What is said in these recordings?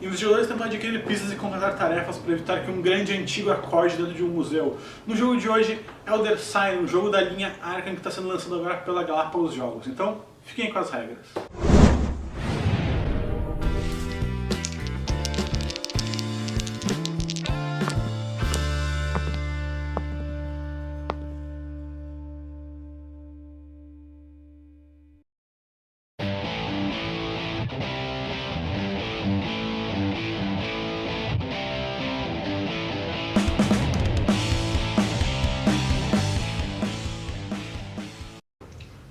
Investigadores tentam adquirir pistas e completar tarefas para evitar que um grande antigo acorde dentro de um museu. No jogo de hoje, Elder Sign, um jogo da linha Arkham que está sendo lançado agora pela Galápagos Jogos. Então, fiquem com as regras.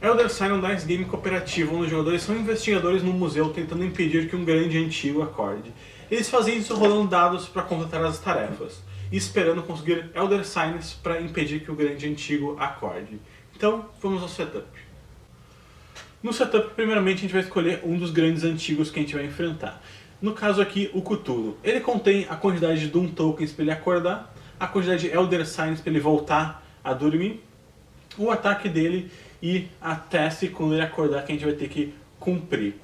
Elder Sign é um dice game cooperativo onde os jogadores são investigadores num museu tentando impedir que um grande antigo acorde. Eles fazem isso rolando dados para completar as tarefas e esperando conseguir Elder Signs para impedir que o grande antigo acorde. Então, vamos ao setup. No setup, primeiramente a gente vai escolher um dos grandes antigos que a gente vai enfrentar. No caso aqui, o Cthulhu. Ele contém a quantidade de Doom Tokens para ele acordar, a quantidade de Elder Signs para ele voltar a dormir, o ataque dele e a task quando ele acordar que a gente vai ter que cumprir.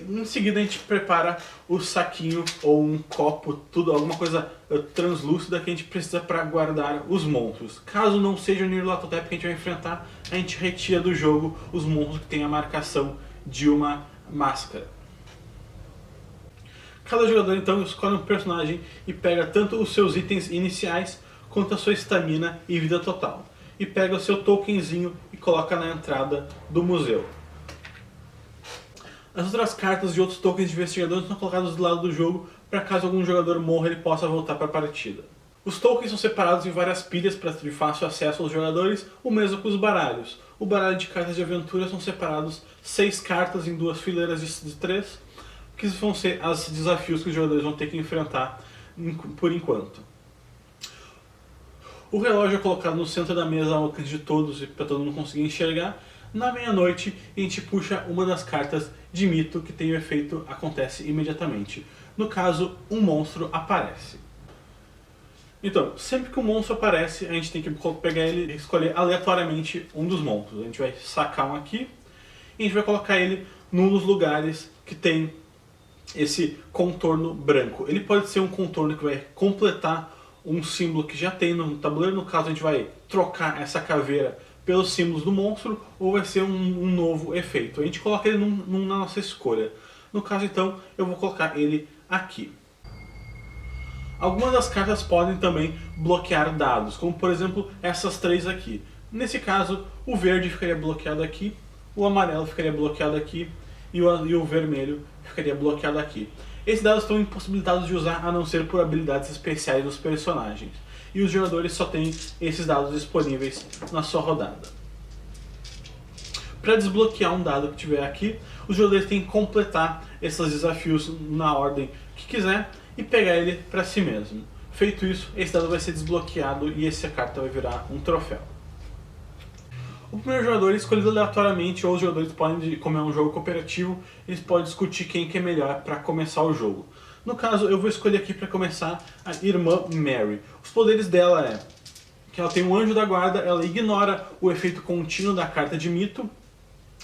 Em seguida a gente prepara o saquinho ou um copo, tudo, alguma coisa translúcida que a gente precisa para guardar os monstros. Caso não seja o Nyarlathotep que a gente vai enfrentar, a gente retira do jogo os monstros que tem a marcação de uma máscara. Cada jogador então escolhe um personagem e pega tanto os seus itens iniciais quanto a sua estamina e vida total. E pega o seu tokenzinho e coloca na entrada do museu. As outras cartas de outros tokens de investigadores são colocadas do lado do jogo para caso algum jogador morra ele possa voltar para a partida. Os tokens são separados em várias pilhas para de fácil acesso aos jogadores, o mesmo que os baralhos. O baralho de cartas de aventura são separados 6 cartas em 2 fileiras de 3, que vão ser os desafios que os jogadores vão ter que enfrentar por enquanto. O relógio é colocado no centro da mesa ao alcance de todos e para todo mundo conseguir enxergar. Na meia-noite, a gente puxa uma das cartas de mito que tem o efeito acontece imediatamente. No caso, um monstro aparece. Então, sempre que um monstro aparece, a gente tem que pegar ele e escolher aleatoriamente um dos monstros. A gente vai sacar um aqui e a gente vai colocar ele num dos lugares que tem esse contorno branco. Ele pode ser um contorno que vai completar um símbolo que já tem no tabuleiro, no caso a gente vai trocar essa caveira pelos símbolos do monstro, ou vai ser um novo efeito. A gente coloca ele na nossa escolha. No caso então, eu vou colocar ele aqui. Algumas das cartas podem também bloquear dados, como por exemplo essas 3 aqui. Nesse caso, o verde ficaria bloqueado aqui, o amarelo ficaria bloqueado aqui e o vermelho ficaria bloqueado aqui. Esses dados estão impossibilitados de usar a não ser por habilidades especiais dos personagens. E os jogadores só têm esses dados disponíveis na sua rodada. Para desbloquear um dado que tiver aqui, os jogadores têm que completar esses desafios na ordem que quiser e pegar ele para si mesmo. Feito isso, esse dado vai ser desbloqueado e essa carta vai virar um troféu. O primeiro jogador é escolhido aleatoriamente, ou os jogadores podem, como é um jogo cooperativo, eles podem discutir quem que é melhor para começar o jogo. No caso, eu vou escolher aqui para começar a irmã Mary. Os poderes dela é que ela tem um anjo da guarda, ela ignora o efeito contínuo da carta de mito,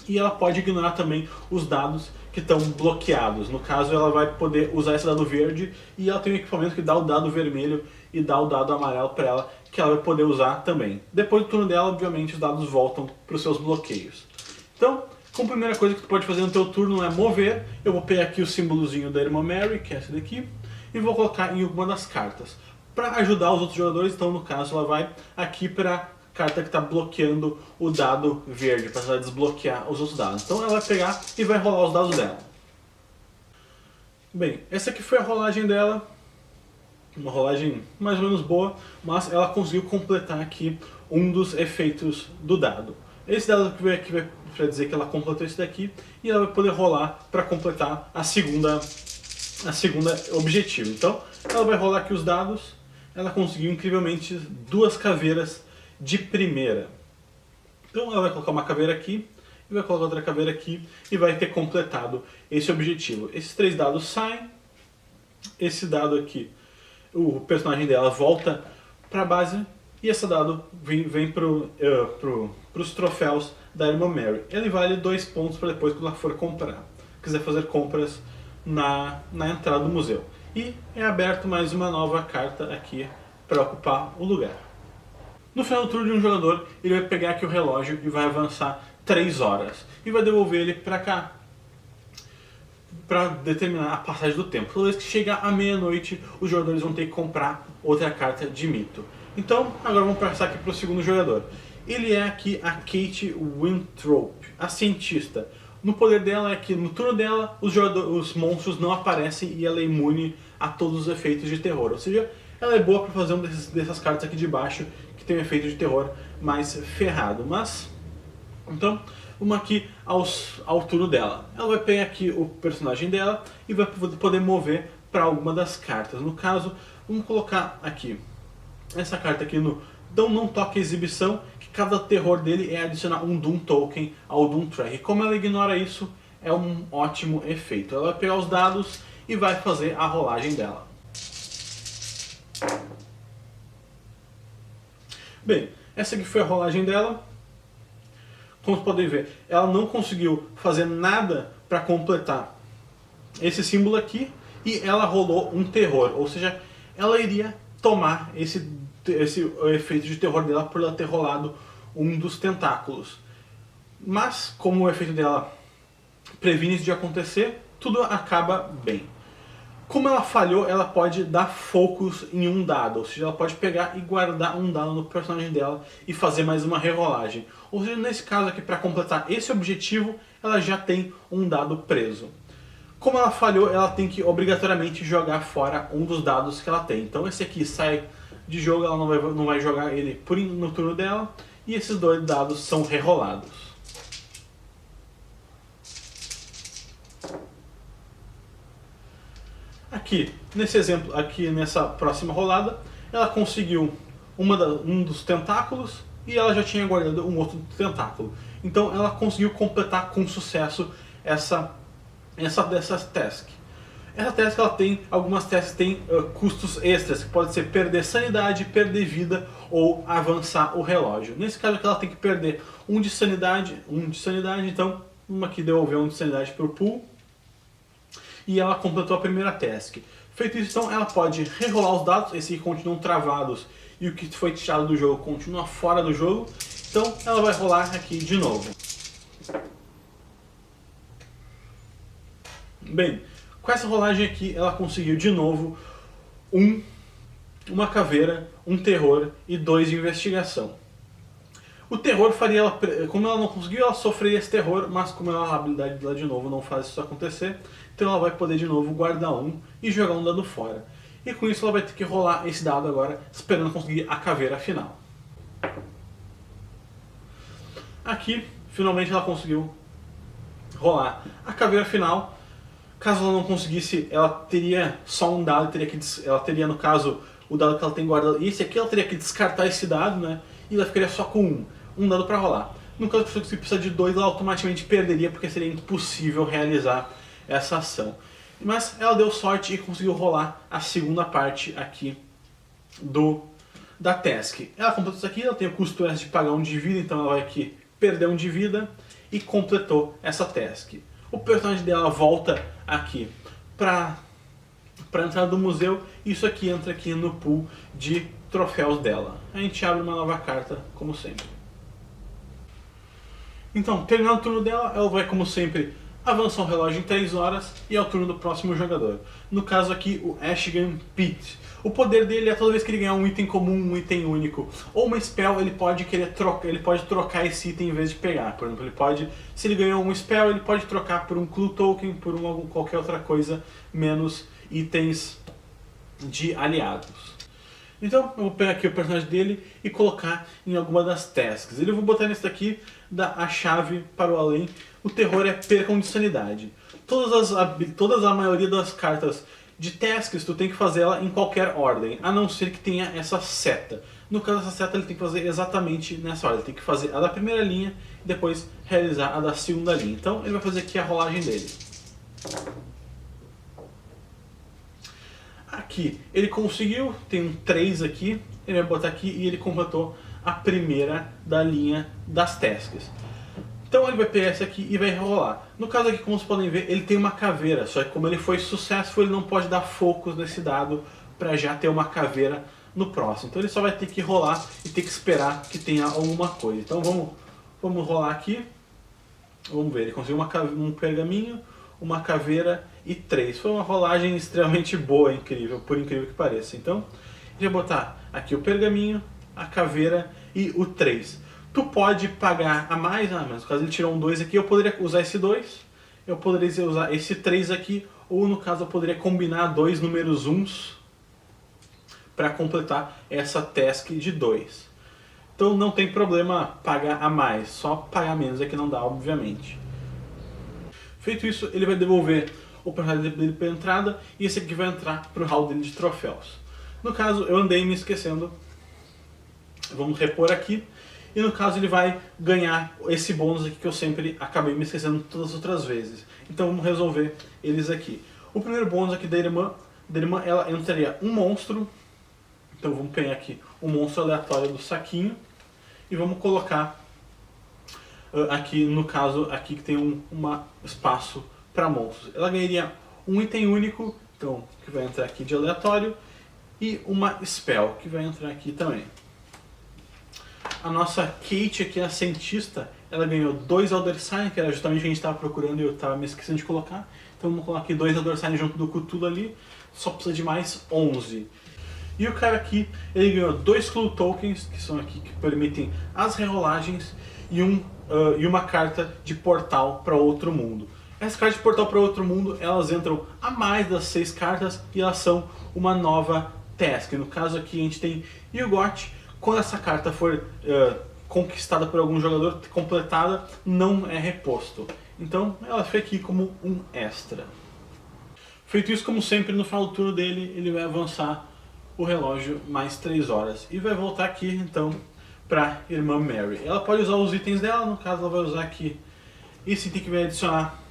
e ela pode ignorar também os dados que estão bloqueados. No caso, ela vai poder usar esse dado verde, e ela tem um equipamento que dá o dado vermelho e dá o dado amarelo para ela, que ela vai poder usar também. Depois do turno dela, obviamente, os dados voltam para os seus bloqueios. Então, como primeira coisa que tu pode fazer no teu turno é mover. Eu vou pegar aqui o símbolozinho da irmã Mary, que é esse daqui, e vou colocar em alguma das cartas. Para ajudar os outros jogadores, então no caso ela vai aqui para a carta que está bloqueando o dado verde, para ela desbloquear os outros dados. Então ela vai pegar e vai rolar os dados dela. Bem, essa aqui foi a rolagem dela. Uma rolagem mais ou menos boa, mas ela conseguiu completar aqui um dos efeitos do dado. Esse dado aqui vai para dizer que ela completou esse daqui, e ela vai poder rolar para completar a segunda objetivo. Então, ela vai rolar aqui os dados, ela conseguiu incrivelmente 2 caveiras de primeira. Então ela vai colocar uma caveira aqui, e vai colocar outra caveira aqui, e vai ter completado esse objetivo. Esses 3 dados saem, esse dado aqui, o personagem dela volta para a base, e esse dado vem para os troféus da irmã Mary. Ele vale 2 pontos para depois quando ela for comprar. Quiser fazer compras na entrada do museu. E é aberto mais uma nova carta aqui para ocupar o lugar. No final do turno de um jogador, ele vai pegar aqui o relógio e vai avançar 3 horas. E vai devolver ele para cá, para determinar a passagem do tempo. Toda vez que chegar à meia-noite, os jogadores vão ter que comprar outra carta de mito. Então, agora vamos passar aqui para o segundo jogador. Ele é aqui a Kate Winthrope, a cientista. No poder dela é que no turno dela, os monstros não aparecem e ela é imune a todos os efeitos de terror. Ou seja, ela é boa para fazer uma dessas cartas aqui de baixo que tem um efeito de terror mais ferrado. Mas, então, uma aqui ao turno dela. Ela vai pegar aqui o personagem dela e vai poder mover para alguma das cartas. No caso, vamos colocar aqui essa carta aqui no Não Toque Exibição, que cada terror dele é adicionar um Doom Token ao Doom Track. E como ela ignora isso, é um ótimo efeito. Ela vai pegar os dados e vai fazer a rolagem dela. Bem, essa aqui foi a rolagem dela. Como vocês podem ver, ela não conseguiu fazer nada para completar esse símbolo aqui e ela rolou um terror, ou seja, ela iria tomar esse efeito de terror dela por ela ter rolado um dos tentáculos. Mas, como o efeito dela previne isso de acontecer, tudo acaba bem. Como ela falhou, ela pode dar focus em um dado, ou seja, ela pode pegar e guardar um dado no personagem dela e fazer mais uma rerolagem. Ou seja, nesse caso aqui, para completar esse objetivo, ela já tem um dado preso. Como ela falhou, ela tem que obrigatoriamente jogar fora um dos dados que ela tem. Então esse aqui sai de jogo, ela não vai jogar ele no turno dela, e esses 2 dados são rerolados. Aqui, nesse exemplo, aqui nessa próxima rolada, ela conseguiu um dos tentáculos e ela já tinha guardado um outro tentáculo. Então ela conseguiu completar com sucesso essa task. Essa task ela tem, algumas tasks têm custos extras, que pode ser perder sanidade, perder vida ou avançar o relógio. Nesse caso aqui ela tem que perder um de sanidade, então uma que devolveu um de sanidade para o pool. E ela completou a primeira task. Feito isso, então, ela pode rerolar os dados, esses continuam travados e o que foi tirado do jogo continua fora do jogo. Então ela vai rolar aqui de novo. Bem, com essa rolagem aqui ela conseguiu de novo uma caveira, um terror e 2 de investigação. O terror faria ela, como ela não conseguiu, ela sofreria esse terror, mas como a habilidade dela de novo não faz isso acontecer, então ela vai poder de novo guardar um e jogar um dado fora. E com isso ela vai ter que rolar esse dado agora, esperando conseguir a caveira final. Aqui, finalmente ela conseguiu rolar a caveira final. Caso ela não conseguisse, ela teria só um dado, ela teria no caso o dado que ela tem guardado. E esse aqui ela teria que descartar esse dado, né? E ela ficaria só com um dado para rolar. No caso que você precisa de 2, ela automaticamente perderia, porque seria impossível realizar essa ação. Mas ela deu sorte e conseguiu rolar a segunda parte aqui da task. Ela completou isso aqui, ela tem o custo extra de pagar um de vida, então ela vai aqui perder um de vida e completou essa task. O personagem dela volta aqui para entrar do museu e isso aqui entra aqui no pool de troféus dela. A gente abre uma nova carta, como sempre. Então, terminando o turno dela, ela vai, como sempre, avançar o relógio em 3 horas e é o turno do próximo jogador. No caso aqui, o Ashgan Pete. O poder dele é toda vez que ele ganhar um item comum, um item único, ou uma spell, ele pode trocar esse item em vez de pegar. Por exemplo, se ele ganhou um spell, ele pode trocar por um clue token, por qualquer outra coisa, menos itens de aliados. Então, eu vou pegar aqui o personagem dele e colocar em alguma das tasks. Eu vou botar nesse daqui, dar a chave para o além. O terror é percam de sanidade. Todas a maioria das cartas de tasks, tu tem que fazer ela em qualquer ordem, a não ser que tenha essa seta. No caso dessa seta, ele tem que fazer exatamente nessa ordem. Ele tem que fazer a da primeira linha e depois realizar a da segunda linha. Então, ele vai fazer aqui a rolagem dele. Aqui, ele conseguiu, tem um 3 aqui, ele vai botar aqui e ele completou a primeira da linha das tasks. Então ele vai pegar esse aqui e vai rolar. No caso aqui, como vocês podem ver, ele tem uma caveira, só que como ele foi sucesso, ele não pode dar focos nesse dado para já ter uma caveira no próximo. Então ele só vai ter que rolar e ter que esperar que tenha alguma coisa. Então vamos rolar aqui. Vamos ver, ele conseguiu um pergaminho, uma caveira e 3. Foi uma rolagem extremamente boa, incrível, por incrível que pareça. Então, ele vai botar aqui o pergaminho, a caveira e o 3. Tu pode pagar a mais, mas no caso ele tirou um 2 aqui, eu poderia usar esse 2, eu poderia usar esse 3 aqui, ou no caso eu poderia combinar dois números 1s para completar essa task de 2. Então não tem problema pagar a mais, só pagar menos é que não dá, obviamente. Feito isso, ele vai devolver o personagem dele para a entrada e esse aqui vai entrar para o hall dele de troféus. No caso, eu andei me esquecendo, vamos repor aqui. E no caso ele vai ganhar esse bônus aqui que eu sempre acabei me esquecendo todas as outras vezes. Então vamos resolver eles aqui. O primeiro bônus aqui da irmã ela entraria um monstro. Então vamos pegar aqui um monstro aleatório do saquinho. E vamos colocar aqui, no caso, aqui que tem um espaço para monstros. Ela ganharia um item único, então que vai entrar aqui de aleatório. E uma spell, que vai entrar aqui também. A nossa Kate aqui, a cientista, ela ganhou 2 Elder Sign, que era justamente o que a gente estava procurando e eu estava me esquecendo de colocar. Então vamos colocar aqui 2 Elder Sign junto do Cthulhu ali, só precisa de mais 11. E o cara aqui, ele ganhou 2 Clue Tokens, que são aqui que permitem as rerolagens, e uma carta de portal para outro mundo. Essas cartas de portal para outro mundo, elas entram a mais das 6 cartas e elas são uma nova task. No caso aqui a gente tem Yuggoth. Quando essa carta for conquistada por algum jogador, completada, não é reposto. Então ela fica aqui como um extra. Feito isso, como sempre, no final do turno dele, ele vai avançar o relógio mais 3 horas. E vai voltar aqui, então, para irmã Mary. Ela pode usar os itens dela, no caso ela vai usar aqui esse item que vai adicionar,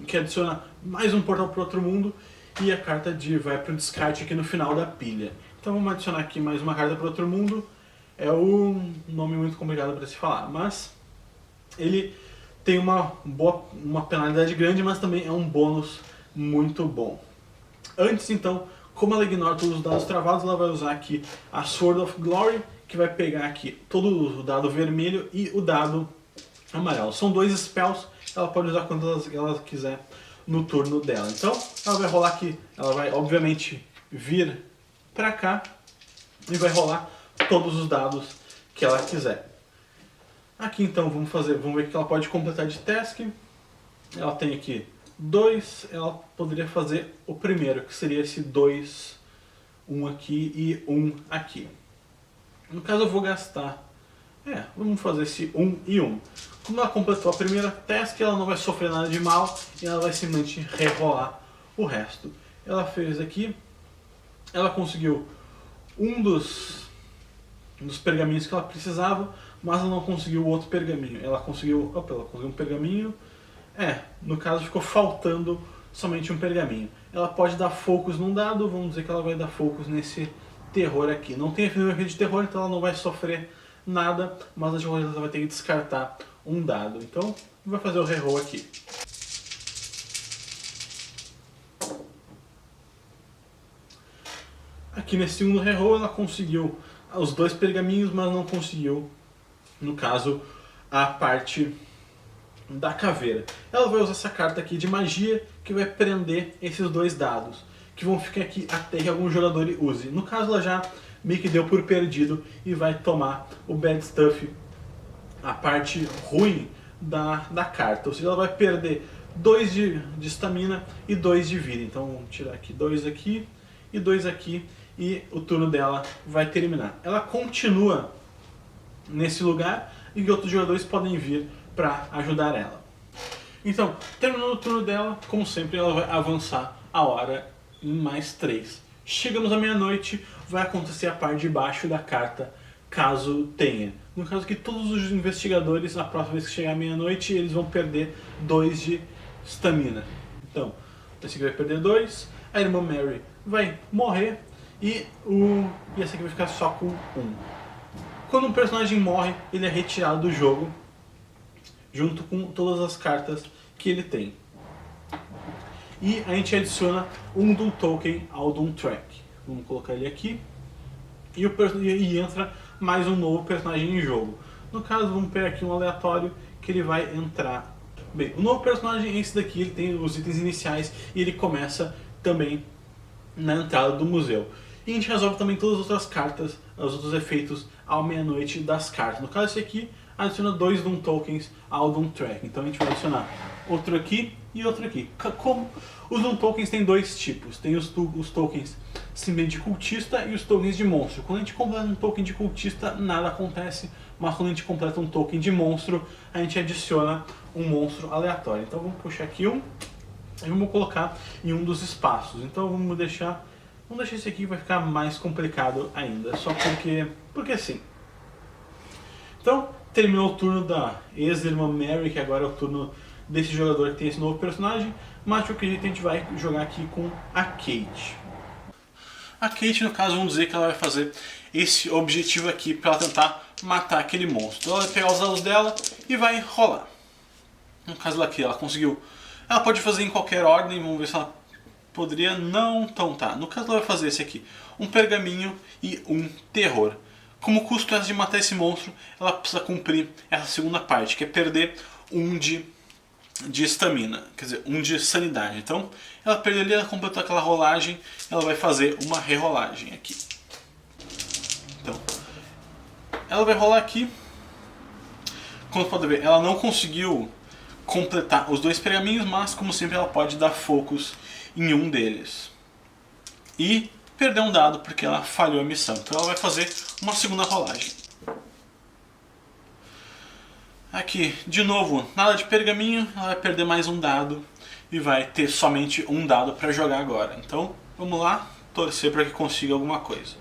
que adiciona mais um portal para outro mundo, e a carta vai para o descarte aqui no final da pilha. Então vamos adicionar aqui mais uma carta para outro mundo. É um nome muito complicado para se falar, mas ele tem uma penalidade grande, mas também é um bônus muito bom. Antes então, como ela ignora todos os dados travados, ela vai usar aqui a Sword of Glory, que vai pegar aqui todo o dado vermelho e o dado amarelo. São 2 spells, ela pode usar quantas ela quiser no turno dela. Então ela vai rolar aqui, ela vai obviamente vir para cá e vai rolar todos os dados que ela quiser. Aqui então vamos ver o que ela pode completar de task. Ela tem aqui 2, ela poderia fazer o primeiro, que seria esse 2, 1 aqui e 1 aqui. No caso eu vou gastar, vamos fazer esse 1 e 1. Como ela completou a primeira task, ela não vai sofrer nada de mal e ela vai simplesmente rerolar o resto. Ela fez aqui. Ela conseguiu um dos pergaminhos que ela precisava, mas ela não conseguiu o outro pergaminho. Ela conseguiu um pergaminho. No caso ficou faltando somente um pergaminho. Ela pode dar focus num dado, vamos dizer que ela vai dar focus nesse terror aqui. Não tem efeito de terror, então ela não vai sofrer nada, mas a jogadora vai ter que descartar um dado. Então, vai fazer o reroll aqui. Aqui nesse segundo reroll ela conseguiu os 2 pergaminhos, mas não conseguiu, no caso, a parte da caveira. Ela vai usar essa carta aqui de magia que vai prender esses 2 dados, que vão ficar aqui até que algum jogador use. No caso ela já meio que deu por perdido e vai tomar o bad stuff, a parte ruim da carta. Ou seja, ela vai perder 2 de estamina e 2 de vida. Então vamos tirar aqui 2 aqui e 2 aqui. E o turno dela vai terminar. Ela continua nesse lugar e outros jogadores podem vir para ajudar ela. Então, terminando o turno dela, como sempre, ela vai avançar a hora em mais 3. Chegamos à meia-noite, vai acontecer a parte de baixo da carta, caso tenha. No caso que todos os investigadores, a próxima vez que chegar à meia-noite, eles vão perder 2 de estamina. Então, esse aqui vai perder 2, a irmã Mary vai morrer. E esse aqui vai ficar só com 1. Quando um personagem morre, ele é retirado do jogo junto com todas as cartas que ele tem. E a gente adiciona um Doom Token ao Doom Track. Vamos colocar ele aqui. E entra mais um novo personagem em jogo. No caso, vamos pegar aqui um aleatório que ele vai entrar. Bem, o novo personagem é esse daqui, ele tem os itens iniciais e ele começa também na entrada do museu. E a gente resolve também todas as outras cartas, os outros efeitos ao meia-noite das cartas. No caso, esse aqui adiciona 2 Doom Tokens ao Doom Track. Então a gente vai adicionar outro aqui e outro aqui. Como os Doom Tokens tem 2 tipos. Tem os tokens simplesmente de cultista e os tokens de monstro. Quando a gente completa um token de cultista, nada acontece. Mas quando a gente completa um token de monstro, a gente adiciona um monstro aleatório. Então vamos puxar aqui um e vamos colocar em um dos espaços. Então vamos deixar esse aqui, vai ficar mais complicado ainda. Só porque sim. Então, terminou o turno da ex-irmã Mary, que agora é o turno desse jogador que tem esse novo personagem. Mas de qualquer jeito a gente vai jogar aqui com a Kate. A Kate, no caso, vamos dizer que ela vai fazer esse objetivo aqui para ela tentar matar aquele monstro. Ela vai pegar os dados dela e vai rolar. No caso aqui, ela conseguiu. Ela pode fazer em qualquer ordem, vamos ver se ela poderia. Não, então tá. No caso, ela vai fazer esse aqui: um pergaminho e um terror. Como custo de matar esse monstro, ela precisa cumprir essa segunda parte, que é perder um de estamina, quer dizer, um de sanidade. Então, ela perderia, ela completou aquela rolagem, ela vai fazer uma rerolagem aqui. Então, ela vai rolar aqui. Como você pode ver, ela não conseguiu completar os 2 pergaminhos, mas como sempre ela pode dar focus em um deles. E perder um dado porque ela falhou a missão. Então ela vai fazer uma segunda rolagem. Aqui, de novo, nada de pergaminho, ela vai perder mais um dado e vai ter somente um dado para jogar agora. Então, vamos lá, torcer para que consiga alguma coisa.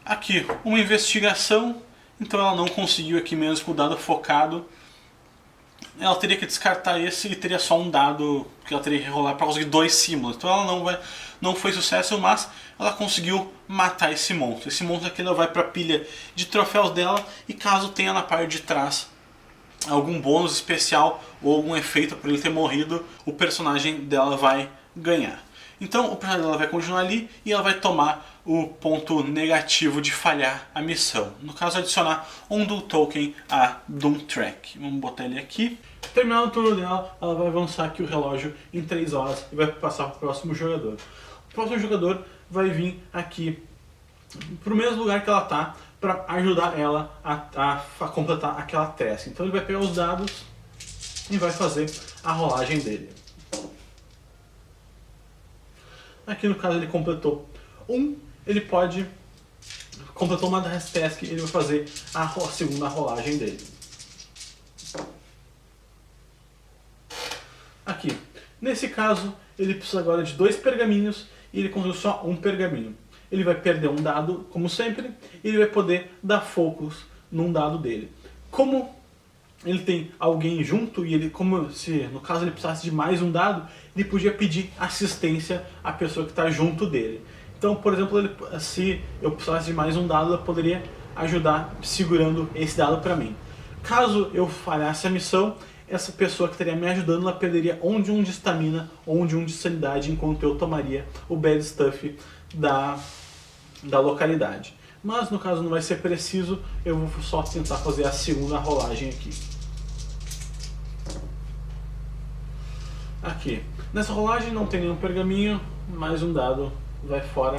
Aqui, uma investigação, então ela não conseguiu aqui mesmo com o dado focado. Ela teria que descartar esse e teria só um dado que ela teria que rolar para conseguir 2 símbolos. Então ela não foi sucesso, mas ela conseguiu matar esse monstro. Esse monstro aqui ela vai para a pilha de troféus dela e caso tenha na parte de trás algum bônus especial ou algum efeito por ele ter morrido, o personagem dela vai ganhar. Então o personagem dela vai continuar ali e ela vai tomar o ponto negativo de falhar a missão. No caso, adicionar um Doom Token a Doom Track. Vamos botar ele aqui. Terminado o turno dela, ela vai avançar aqui o relógio em 3 horas e vai passar para o próximo jogador. O próximo jogador vai vir aqui para o mesmo lugar que ela está para ajudar ela a completar aquela task. Então ele vai pegar os dados e vai fazer a rolagem dele. Aqui no caso ele completou ele pode completou uma das tasks, ele vai fazer a segunda rolagem dele. Aqui, nesse caso, ele precisa agora de 2 pergaminhos e ele conseguiu só um pergaminho. Ele vai perder um dado, como sempre, e ele vai poder dar focus num dado dele. Como ele tem alguém junto e ele, como se no caso ele precisasse de mais um dado, ele podia pedir assistência à pessoa que está junto dele. Então, por exemplo, se eu precisasse de mais um dado, ela poderia ajudar segurando esse dado para mim. Caso eu falhasse a missão, essa pessoa que estaria me ajudando, ela perderia ou de um de estamina ou de um de sanidade, enquanto eu tomaria o bad stuff da localidade. Mas no caso não vai ser preciso, eu vou só tentar fazer a segunda rolagem aqui. Aqui, nessa rolagem não tem nenhum pergaminho, mais um dado vai fora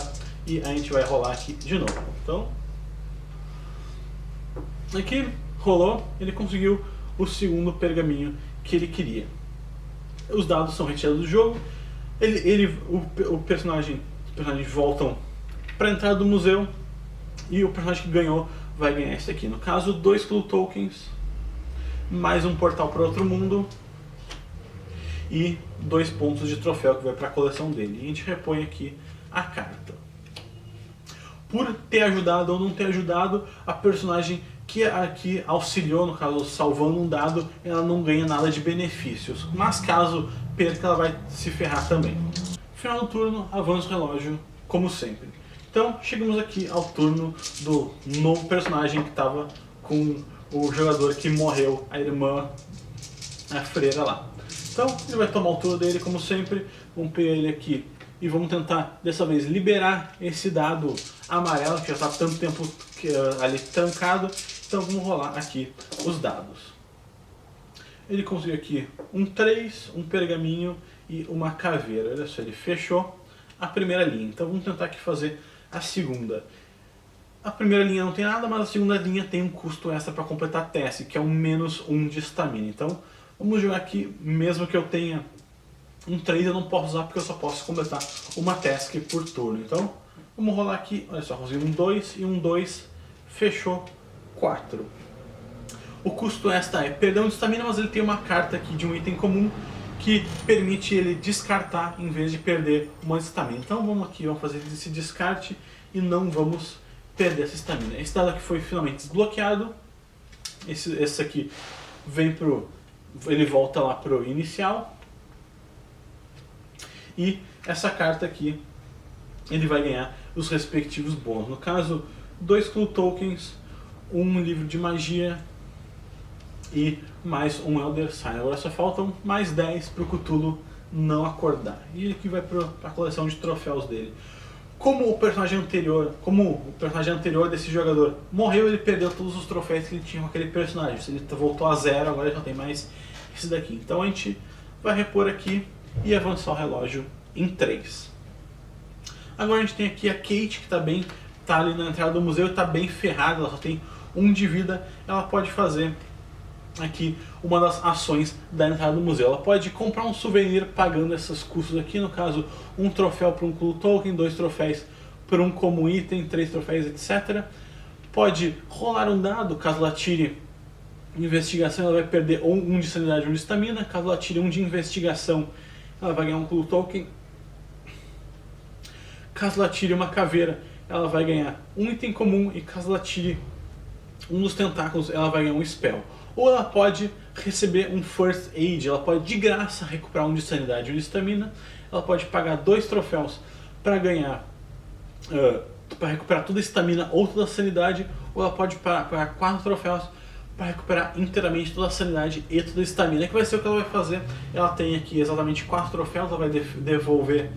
e a gente vai rolar aqui de novo. Então, aqui rolou, ele conseguiu o segundo pergaminho que ele queria. Os dados são retirados do jogo, os personagens voltam para a entrada do museu e o personagem que ganhou vai ganhar esse aqui. No caso, 2 Clue Tokens, mais um portal para outro mundo e 2 pontos de troféu que vai para a coleção dele. E a gente repõe aqui a carta. Por ter ajudado ou não ter ajudado, a personagem que aqui auxiliou, no caso salvando um dado, ela não ganha nada de benefícios. Mas caso perca, ela vai se ferrar também. Final do turno, avança o relógio, como sempre. Então chegamos aqui ao turno do novo personagem que estava com o jogador que morreu, a irmã, a freira lá. Então ele vai tomar o turno dele como sempre, vamos pegar ele aqui e vamos tentar dessa vez liberar esse dado amarelo que já está tanto tempo ali trancado. Então vamos rolar aqui os dados. Ele conseguiu aqui um 3, um pergaminho e uma caveira. Olha só, ele fechou a primeira linha. Então vamos tentar aqui fazer a segunda. A primeira linha não tem nada, mas a segunda linha tem um custo extra para completar a task, que é um -1 de estamina. Então vamos jogar aqui, mesmo que eu tenha um 3, eu não posso usar porque eu só posso completar uma task por turno. Então vamos rolar aqui, olha só, consegui um 2 e um 2, fechou 4. O custo extra é perdão de estamina, mas ele tem uma carta aqui de um item comum que permite ele descartar em vez de perder uma estamina. Então vamos aqui, vamos fazer esse descarte e não vamos perder essa estamina. Esse dado aqui foi finalmente desbloqueado. Esse aqui vem ele volta lá pro inicial. E essa carta aqui, ele vai ganhar os respectivos bônus. No caso, 2 Clue Tokens, um livro de magia e mais um Elder Sign. Agora só faltam mais 10 para o Cthulhu não acordar. E ele aqui vai para a coleção de troféus dele. Como o personagem anterior desse jogador morreu, ele perdeu todos os troféus que ele tinha com aquele personagem. Se ele voltou a 0, agora ele só tem mais esse daqui. Então a gente vai repor aqui e avançar o relógio em 3. Agora a gente tem aqui a Kate, que tá ali na entrada do museu e está bem ferrada, ela só tem 1 de vida. Ela pode fazer aqui uma das ações da entrada do museu. Ela pode comprar um souvenir pagando esses custos aqui, no caso, um troféu para um Clue Token, 2 troféus para um comum item, 3 troféus, etc. Pode rolar um dado, caso ela tire investigação, ela vai perder ou 1 de sanidade ou 1 de estamina. Caso ela tire 1 de investigação, ela vai ganhar um Clue Token. Caso ela tire uma caveira, ela vai ganhar um item comum. E caso ela tire um dos tentáculos, ela vai ganhar um spell. Ou ela pode receber um First Aid, ela pode de graça recuperar 1 de sanidade e 1 de estamina. Ela pode pagar 2 troféus para ganhar, para recuperar toda a estamina ou toda a sanidade. Ou ela pode pagar 4 troféus para recuperar inteiramente toda a sanidade e toda a estamina. Que vai ser o que ela vai fazer. Ela tem aqui exatamente 4 troféus, ela vai devolver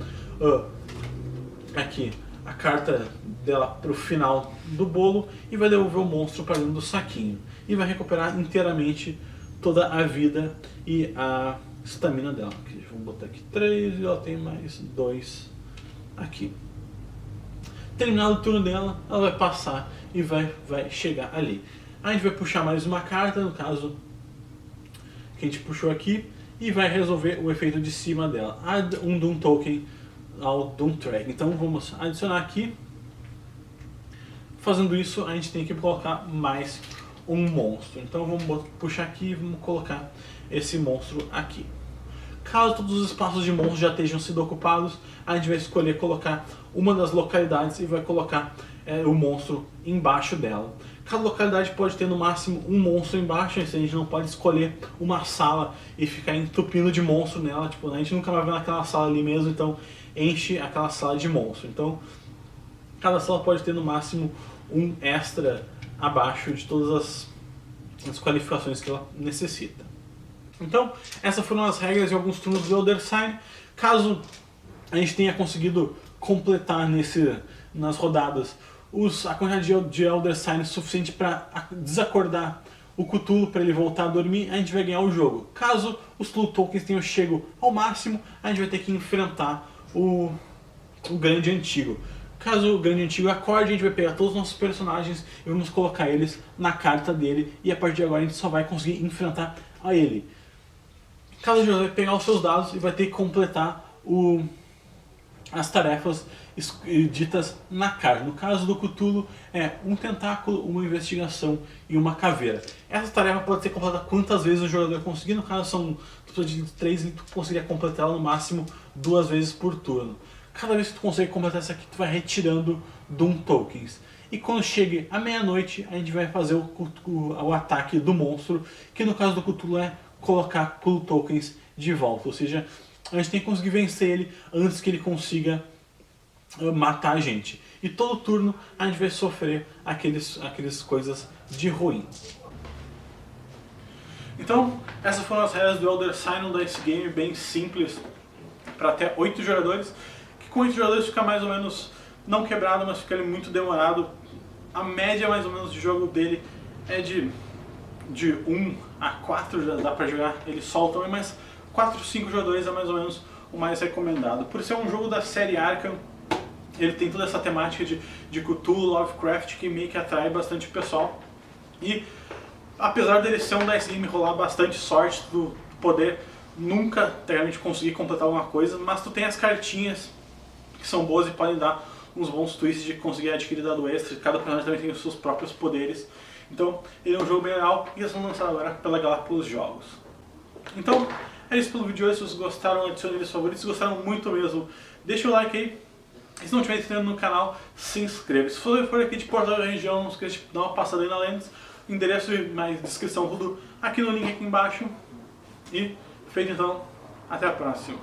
aqui a carta dela para o final do bolo e vai devolver o monstro para dentro do saquinho. E vai recuperar inteiramente toda a vida e a estamina dela. Aqui, vamos botar aqui 3 e ela tem mais 2 aqui. Terminado o turno dela, ela vai passar e vai chegar ali. A gente vai puxar mais uma carta, no caso que a gente puxou aqui, e vai resolver o efeito de cima dela. Add um Doom Token ao Doom Track. Então vamos adicionar aqui. Fazendo isso, a gente tem que colocar mais um monstro. Então vamos puxar aqui e vamos colocar esse monstro aqui. Caso todos os espaços de monstros já estejam sido ocupados, a gente vai escolher colocar uma das localidades e vai colocar o monstro embaixo dela. Cada localidade pode ter no máximo um monstro embaixo, a gente não pode escolher uma sala e ficar entupindo de monstro nela. Tipo, a gente nunca vai ver naquela sala ali mesmo, então enche aquela sala de monstro. Então cada sala pode ter no máximo um extra abaixo de todas as qualificações que ela necessita. Então, essas foram as regras de alguns turnos do Elder Sign. Caso a gente tenha conseguido completar nas rodadas a quantidade de Elder Sign suficiente para desacordar o Cthulhu para ele voltar a dormir, a gente vai ganhar o jogo. Caso os Clue Tokens tenham chego ao máximo, a gente vai ter que enfrentar o Grande Antigo. Caso o Grande Antigo acorde, a gente vai pegar todos os nossos personagens e vamos colocar eles na carta dele, e a partir de agora a gente só vai conseguir enfrentar a ele. Cada jogador vai pegar os seus dados e vai ter que completar as tarefas ditas na carta. No caso do Cthulhu, é um tentáculo, uma investigação e uma caveira. Essa tarefa pode ser completada quantas vezes o jogador conseguir. No caso, são de 3 e tu conseguiria completar ela no máximo 2 vezes por turno. Cada vez que tu consegue completar essa aqui, tu vai retirando Doom Tokens. E quando chegue a meia-noite, a gente vai fazer o ataque do monstro, que no caso do Cthulhu é colocar Clue Tokens de volta. Ou seja, a gente tem que conseguir vencer ele antes que ele consiga matar a gente. E todo turno a gente vai sofrer aqueles coisas de ruim. Então, essas foram as regras do Elder Sign, um dice game bem simples, para até 8 jogadores, que com 8 jogadores fica mais ou menos, não quebrado, mas fica ali muito demorado. A média mais ou menos de jogo dele é de 1 a 4, já dá pra jogar ele solo também, mas 4, 5 jogadores é mais ou menos o mais recomendado. Por ser um jogo da série Arkham, ele tem toda essa temática de Cthulhu, Lovecraft, que meio que atrai bastante pessoal. E apesar dele ser um dice game, rolar bastante sorte, tu poder nunca realmente conseguir completar alguma coisa, mas tu tem as cartinhas que são boas e podem dar uns bons twists de conseguir adquirir dado extra. Cada personagem também tem os seus próprios poderes. Então ele é um jogo bem legal e eles vão lançar agora pela Galápagos Jogos. Então é isso pelo vídeo de hoje. Se vocês gostaram, adicione eles favoritos. Se gostaram muito mesmo, deixa o like aí. E se não estiver inscrito no canal, se inscreva. Se você for aqui de Porto da região, não esqueça de dar uma passada aí na Lens. Endereço e mais descrição tudo aqui no link aqui embaixo. E feito então, até a próxima.